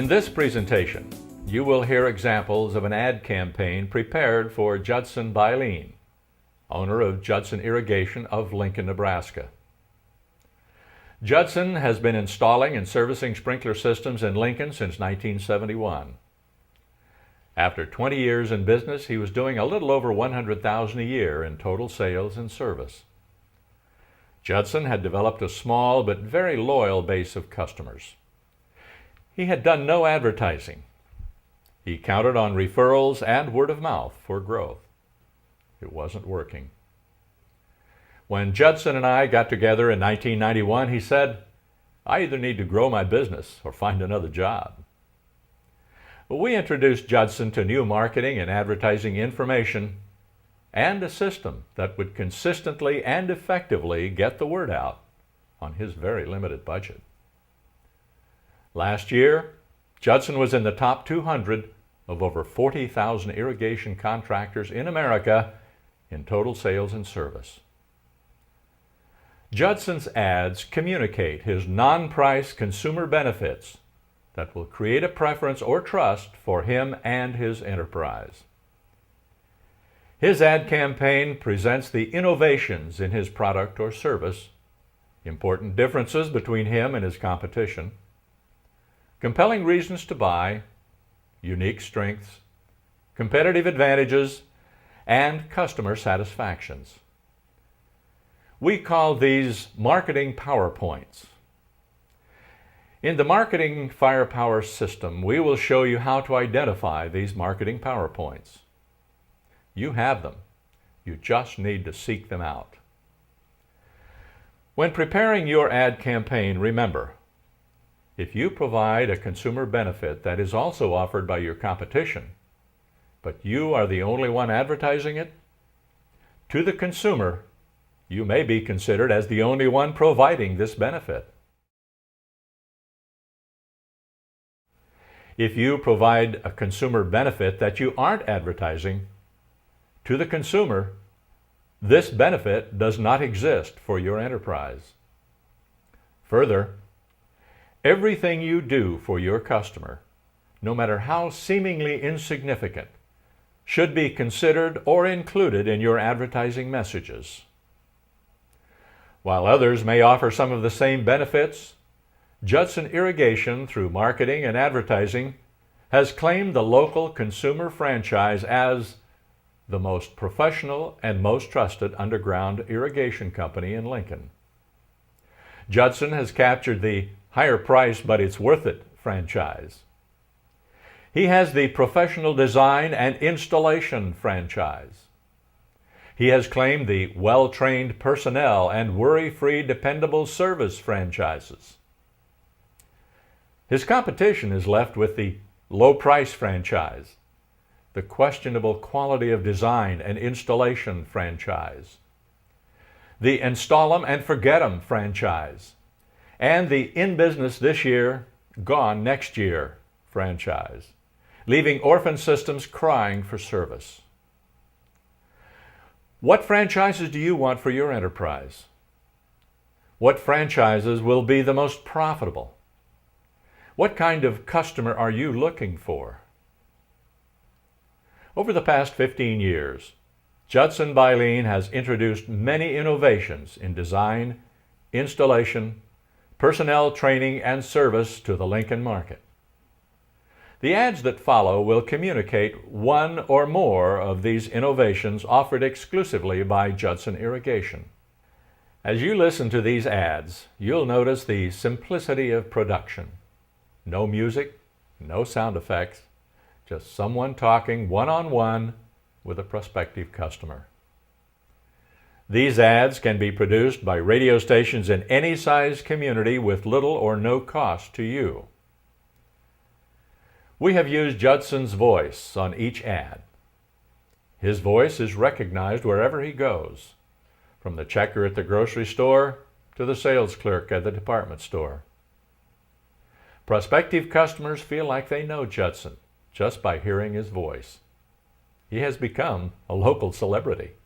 In this presentation, you will hear examples of an ad campaign prepared for Judson Irrigation, owner of Judson Irrigation of Lincoln, Nebraska. Judson has been installing and servicing sprinkler systems in Lincoln since 1971. After 20 years in business, he was doing a little over $100,000 a year in total sales and service. Judson had developed a small but very loyal base of customers. He had done no advertising. He counted on referrals and word of mouth for growth. It wasn't working. When Judson and I got together in 1991, he said, "I either need to grow my business or find another job." But we introduced Judson to new marketing and advertising information and a system that would consistently and effectively get the word out on his very limited budget. Last year, Judson was in the top 200 of over 40,000 irrigation contractors in America in total sales and service. Judson's ads communicate his non-price consumer benefits that will create a preference or trust for him and his enterprise. His ad campaign presents the innovations in his product or service, important differences between him and his competition, compelling reasons to buy, unique strengths, competitive advantages, and customer satisfactions. We call these marketing PowerPoints. In the Marketing Firepower system, we will show you how to identify these marketing PowerPoints. You have them. You just need to seek them out. When preparing your ad campaign, remember, if you provide a consumer benefit that is also offered by your competition, but you are the only one advertising it, to the consumer, you may be considered as the only one providing this benefit. If you provide a consumer benefit that you aren't advertising, to the consumer, this benefit does not exist for your enterprise. Further, everything you do for your customer, no matter how seemingly insignificant, should be considered or included in your advertising messages. While others may offer some of the same benefits, Judson Irrigation, through marketing and advertising, has claimed the local consumer franchise as the most professional and most trusted underground irrigation company in Lincoln. Judson has captured the higher price but it's worth it franchise. He has the professional design and installation franchise. He has claimed the well-trained personnel and worry-free dependable service franchises. His competition is left with the low-price franchise, the questionable quality of design and installation franchise, the install 'em and forget 'em franchise, and the in business this year, gone next year franchise, leaving orphan systems crying for service. What franchises do you want for your enterprise? What franchises will be the most profitable? What kind of customer are you looking for? Over the past 15 years, Judson Irrigation has introduced many innovations in design, installation, personnel training, and service to the Lincoln market. The ads that follow will communicate one or more of these innovations offered exclusively by Judson Irrigation. As you listen to these ads, you'll notice the simplicity of production. No music, no sound effects, just someone talking one-on-one with a prospective customer. These ads can be produced by radio stations in any size community with little or no cost to you. We have used Judson's voice on each ad. His voice is recognized wherever he goes, from the checker at the grocery store to the sales clerk at the department store. Prospective customers feel like they know Judson just by hearing his voice. He has become a local celebrity.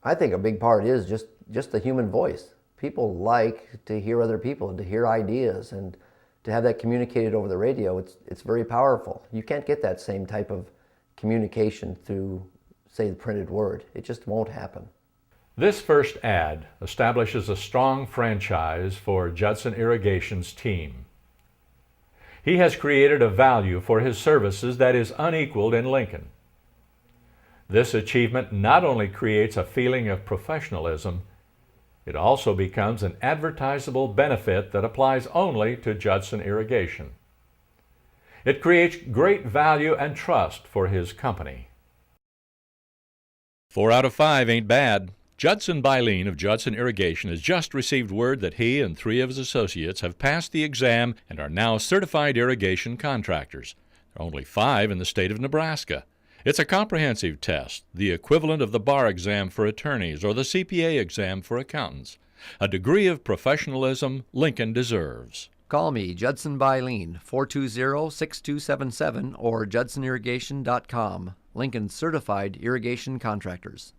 I think a big part is just the human voice. People like to hear other people and to hear ideas, and to have that communicated over the radio, it's very powerful. You can't get that same type of communication through, say, the printed word. It just won't happen. This first ad establishes a strong franchise for Judson Irrigation's team. He has created a value for his services that is unequaled in Lincoln. This achievement not only creates a feeling of professionalism, it also becomes an advertisable benefit that applies only to Judson Irrigation. It creates great value and trust for his company. 4 out of 5 ain't bad. Judson Bylene of Judson Irrigation has just received word that he and 3 of his associates have passed the exam and are now certified irrigation contractors. There are only 5 in the state of Nebraska. It's a comprehensive test, the equivalent of the bar exam for attorneys or the CPA exam for accountants. A degree of professionalism Lincoln deserves. Call me, Judson Bylene, 420-6277 or judsonirrigation.com. Lincoln Certified Irrigation Contractors.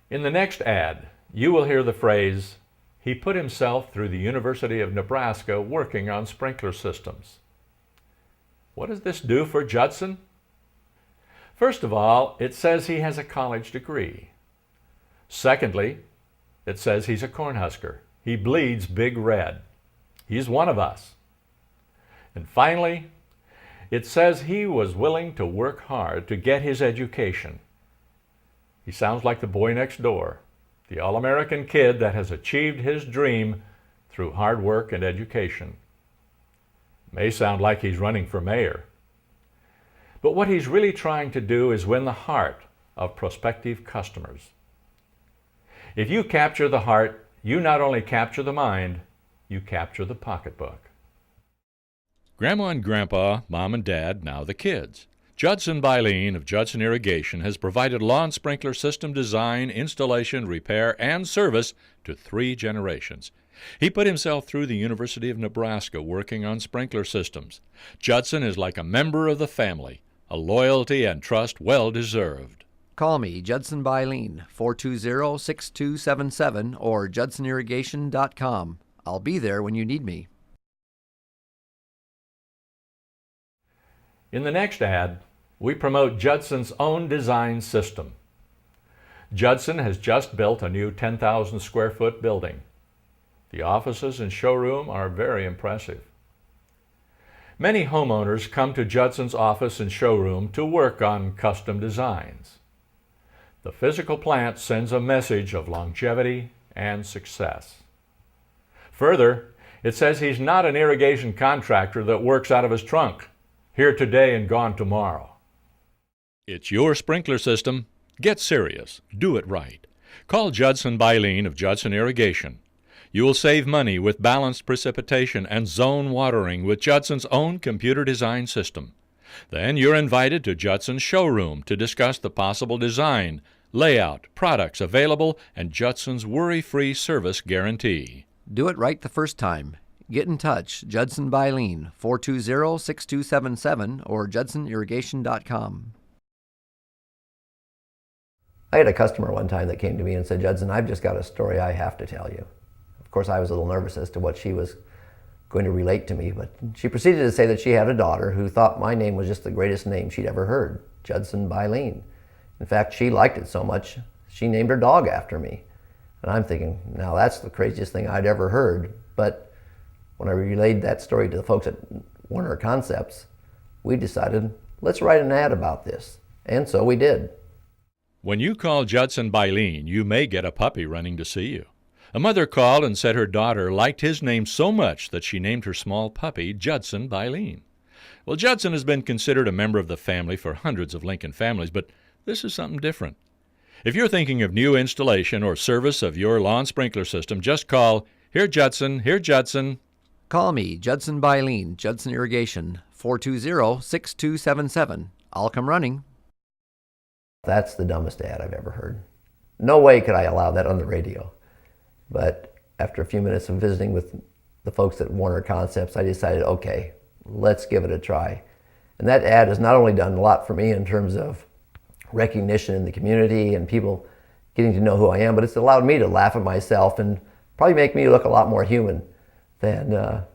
In the next ad, you will hear the phrase, "He put himself through the University of Nebraska working on sprinkler systems." What does this do for Judson? First of all, it says he has a college degree. Secondly, it says he's a Cornhusker. He bleeds big red. He's one of us. And finally, it says he was willing to work hard to get his education. He sounds like the boy next door, the all-American kid that has achieved his dream through hard work and education. May sound like he's running for mayor. But what he's really trying to do is win the heart of prospective customers. If you capture the heart, you not only capture the mind, you capture the pocketbook. Grandma and Grandpa, Mom and Dad, now the kids. Judson Bylene of Judson Irrigation has provided lawn sprinkler system design, installation, repair, and service to 3 generations. He put himself through the University of Nebraska working on sprinkler systems. Judson is like a member of the family, a loyalty and trust well deserved. Call me, Judson Bylene, 420-6277 or judsonirrigation.com. I'll be there when you need me. In the next ad, we promote Judson's own design system. Judson has just built a new 10,000 square foot building. The offices and showroom are very impressive. Many homeowners come to Judson's office and showroom to work on custom designs. The physical plant sends a message of longevity and success. Further, it says he's not an irrigation contractor that works out of his trunk, here today and gone tomorrow. It's your sprinkler system. Get serious. Do it right. Call Judson Bylene of Judson Irrigation. You will save money with balanced precipitation and zone watering with Judson's own computer design system. Then you're invited to Judson's showroom to discuss the possible design, layout, products available, and Judson's worry-free service guarantee. Do it right the first time. Get in touch, Judson Bylene, 420-6277 or judsonirrigation.com. I had a customer one time that came to me and said, "Judson, I've just got a story I have to tell you." Of course, I was a little nervous as to what she was going to relate to me, but she proceeded to say that she had a daughter who thought my name was just the greatest name she'd ever heard, Judson Bylene. In fact, she liked it so much, she named her dog after me. And I'm thinking, now that's the craziest thing I'd ever heard. But when I relayed that story to the folks at Warner Concepts, we decided, let's write an ad about this. And so we did. When you call Judson Bylene, you may get a puppy running to see you. A mother called and said her daughter liked his name so much that she named her small puppy Judson Bylene. Well, Judson has been considered a member of the family for hundreds of Lincoln families, but this is something different. If you're thinking of new installation or service of your lawn sprinkler system, just call, "Here Judson, here Judson." Call me, Judson Bylene, Judson Irrigation, 420-6277. I'll come running. That's the dumbest ad I've ever heard. No way could I allow that on the radio. But after a few minutes of visiting with the folks at Warner Concepts, I decided, okay, let's give it a try. And that ad has not only done a lot for me in terms of recognition in the community and people getting to know who I am, but it's allowed me to laugh at myself and probably make me look a lot more human than a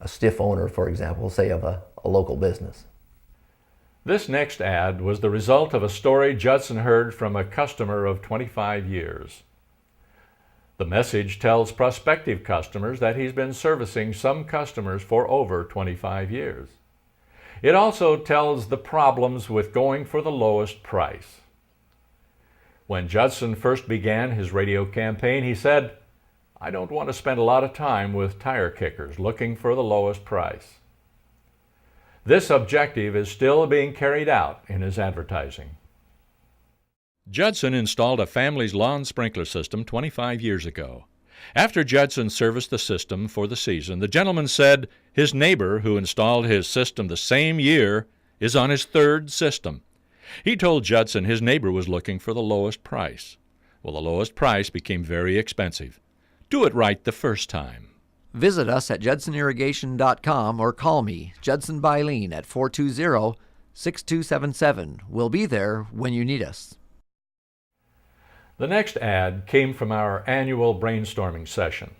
stiff owner, for example, say of a local business. This next ad was the result of a story Judson heard from a customer of 25 years. The message tells prospective customers that he's been servicing some customers for over 25 years. It also tells the problems with going for the lowest price. When Judson first began his radio campaign, he said, "I don't want to spend a lot of time with tire kickers looking for the lowest price." This objective is still being carried out in his advertising. Judson installed a family's lawn sprinkler system 25 years ago. After Judson serviced the system for the season, the gentleman said his neighbor who installed his system the same year is on his third system. He told Judson his neighbor was looking for the lowest price. Well, the lowest price became very expensive. Do it right the first time. Visit us at judsonirrigation.com or call me, Judson Bylene, at 420-6277. We'll be there when you need us. The next ad came from our annual brainstorming session.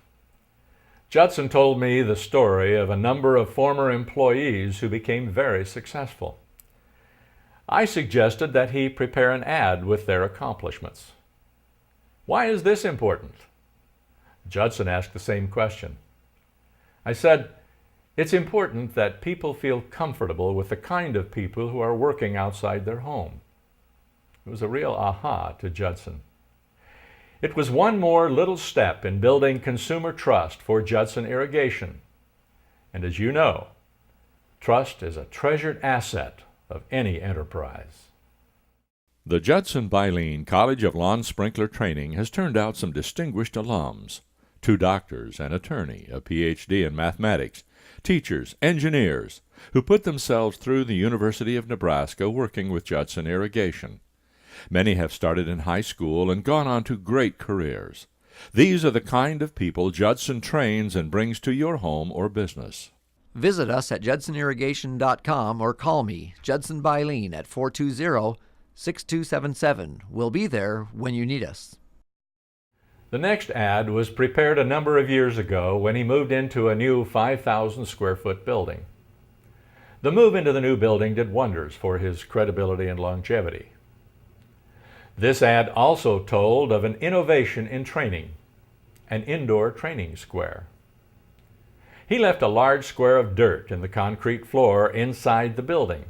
Judson told me the story of a number of former employees who became very successful. I suggested that he prepare an ad with their accomplishments. Why is this important? Judson asked the same question. I said, it's important that people feel comfortable with the kind of people who are working outside their home. It was a real aha to Judson. It was one more little step in building consumer trust for Judson Irrigation. And as you know, trust is a treasured asset of any enterprise. The Judson Bylene College of Lawn Sprinkler Training has turned out some distinguished alums. 2 doctors, an attorney, a Ph.D. in mathematics, teachers, engineers, who put themselves through the University of Nebraska working with Judson Irrigation. Many have started in high school and gone on to great careers. These are the kind of people Judson trains and brings to your home or business. Visit us at judsonirrigation.com or call me, Judson Bylene, at 420-6277. We'll be there when you need us. The next ad was prepared a number of years ago when he moved into a new 5,000 square foot building. The move into the new building did wonders for his credibility and longevity. This ad also told of an innovation in training, an indoor training square. He left a large square of dirt in the concrete floor inside the building.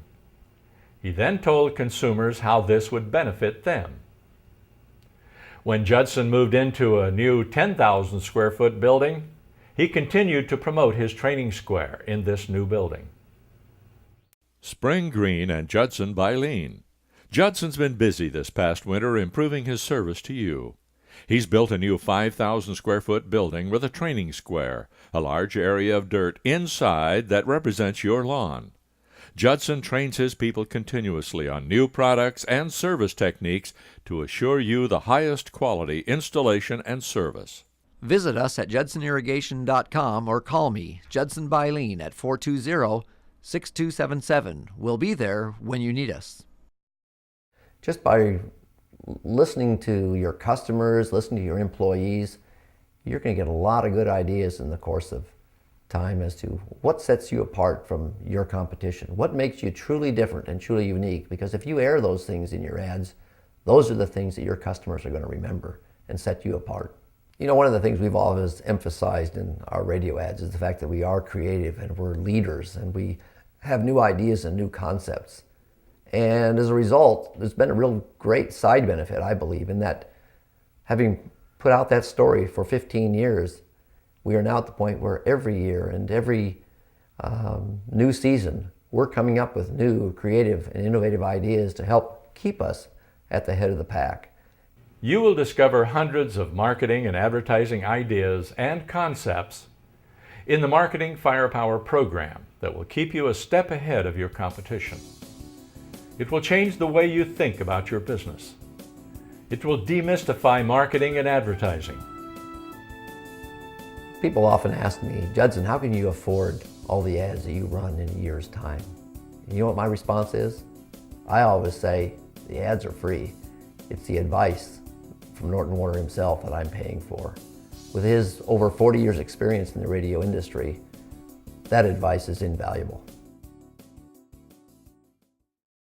He then told consumers how this would benefit them. When Judson moved into a new 10,000 square foot building, he continued to promote his training square in this new building. Spring Green and Judson Bylene. Judson's been busy this past winter improving his service to you. He's built a new 5,000 square foot building with a training square, a large area of dirt inside that represents your lawn. Judson trains his people continuously on new products and service techniques to assure you the highest quality installation and service. Visit us at judsonirrigation.com or call me, Judson Bylene, at 420-6277. We'll be there when you need us. Just by listening to your customers, listening to your employees, you're going to get a lot of good ideas in the course of time as to what sets you apart from your competition, what makes you truly different and truly unique. Because if you air those things in your ads, those are the things that your customers are going to remember and set you apart. You know, one of the things we've always emphasized in our radio ads is the fact that we are creative and we're leaders and we have new ideas and new concepts. And as a result, there's been a real great side benefit, I believe, in that having put out that story for 15 years, we are now at the point where every year and every new season, we're coming up with new creative and innovative ideas to help keep us at the head of the pack. You will discover hundreds of marketing and advertising ideas and concepts in the Marketing Firepower program that will keep you a step ahead of your competition. It will change the way you think about your business. It will demystify marketing and advertising. People often ask me, Judson, how can you afford all the ads that you run in a year's time? And you know what my response is? I always say, the ads are free. It's the advice from Norton Warner himself that I'm paying for. with his over 40 years experience in the radio industry, that advice is invaluable.